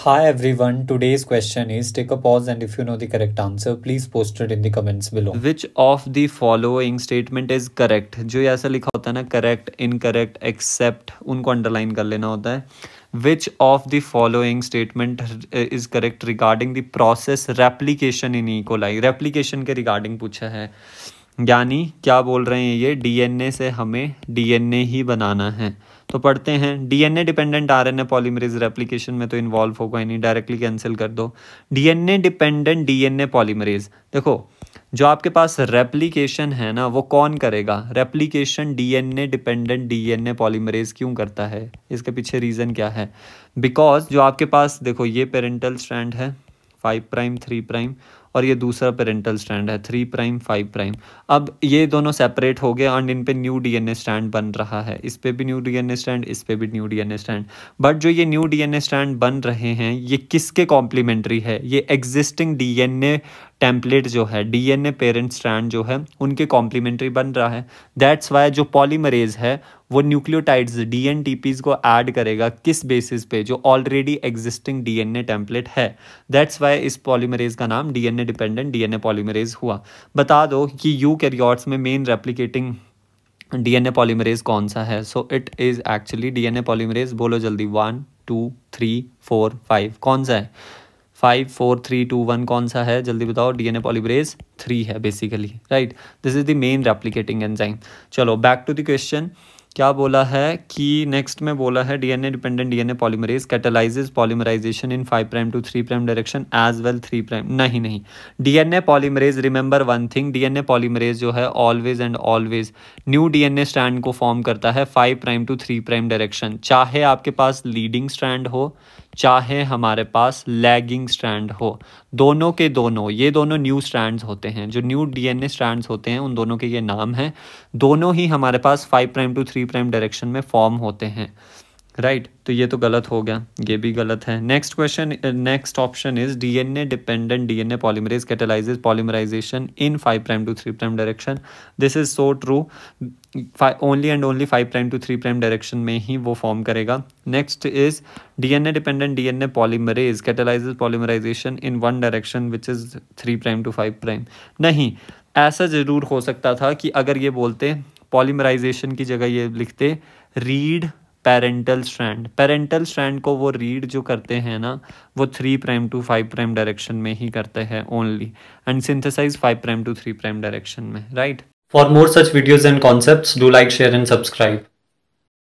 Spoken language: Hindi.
Hi everyone, today's question is take a pause and if you know the correct answer, please post it in the comments below. Which of the following statement is correct? जो ये ऐसा लिखा होता है ना, करेक्ट, इनकरेक्ट, एक्सेप्ट, उनको अंडरलाइन कर लेना होता है. Which of the following statement is correct regarding the process replication in E. coli? Replication के रिगार्डिंग पूछा है, यानी क्या बोल रहे हैं ये, डीएनए से हमें डीएनए ही बनाना है. तो पढ़ते हैं, DNA dependent RNA polymerase replication में तो इन्वॉल्व होगा ही नहीं, डायरेक्टली कैंसिल कर दो. डीएनए डिपेंडेंट डीएनए पॉलीमरेज, देखो जो आपके पास रेप्लिकेशन है ना वो कौन करेगा? Replication DNA dependent DNA polymerase क्यों करता है? इसके पीछे रीज़न क्या है? बिकॉज जो आपके पास देखो ये पेरेंटल स्ट्रैंड है 5 प्राइम 3 प्राइम और ये दूसरा पेरेंटल स्ट्रैंड है 3 प्राइम 5 प्राइम. अब ये दोनों सेपरेट हो गए और इन पे न्यू डीएनए स्ट्रैंड बन रहा है. इस पे भी न्यू डीएनए स्ट्रैंड, इस पे भी न्यू डीएनए स्ट्रैंड. बट जो ये न्यू डीएनए स्ट्रैंड बन रहे हैं ये किसके कॉम्प्लीमेंट्री है? ये एग्जिस्टिंग डीएनए टेम्पलेट जो है, डीएनए पेरेंट स्ट्रैंड जो है उनके कॉम्प्लीमेंट्री बन रहा है. दैट्स वाई जो पॉलीमरेज है वो न्यूक्लियोटाइड्स डीएनटीपीज को ऐड करेगा किस बेसिस पे? जो ऑलरेडी एग्जिस्टिंग डीएनए टेम्पलेट है. दैट्स वाई इस पॉलीमरेज का नाम डीएनए डिपेंडेंट डीएनए पॉलीमरेज हुआ. बता दो कि यूकैरियोट्स में मेन रेप्लिकेटिंग डीएनए पॉलीमरेज कौन सा है? So it is actually DNA polymerase. बोलो जल्दी, 1 2 3 4 5 कौन सा है? 5 4 3 2 1 कौन सा है? जल्दी बताओ. डीएनए पॉलीमरेज 3 है basically, right. This is the main replicating enzyme. चलो बैक टू द क्वेश्चन. क्या बोला है कि नेक्स्ट में बोला है DNA dependent DNA polymerase catalyses polymerisation in 5 prime to 3 prime direction as well 3 prime. नहीं, DNA polymerase, remember one thing, DNA polymerase जो है always and always new DNA strand को फॉर्म करता है 5 प्राइम टू 3 प्राइम डायरेक्शन. चाहे आपके पास लीडिंग स्ट्रैंड हो चाहे हमारे पास लैगिंग स्ट्रैंड हो, दोनों के दोनों ये दोनों न्यू स्ट्रैंड्स होते हैं. जो न्यू डीएनए स्ट्रैंड्स होते हैं उन दोनों के ये नाम हैं. दोनों ही हमारे पास 5 प्राइम टू 3 प्राइम डायरेक्शन में फॉर्म होते हैं, राइट. तो ये तो गलत हो गया, ये भी गलत है. Next question, next option is DNA dependent DNA polymerase catalyses polymerisation in 5 prime to 3 prime direction. This is so true. Only and only 5 prime to 3 prime direction में ही वो फॉर्म करेगा. Next is DNA dependent DNA polymerase catalyses polymerisation in one direction which is 3 prime to 5 prime. नहीं, ऐसा ज़रूर हो सकता था कि अगर ये बोलते पॉलीमराइजेशन की जगह ये लिखते रीड पेरेंटल स्ट्रैंड को वो रीड जो करते हैं ना वो 3 प्राइम टू 5 प्राइम डायरेक्शन में ही करते हैं only, and synthesise 5 prime to 3 prime direction में, right. For more such videos and concepts, do like, share and subscribe.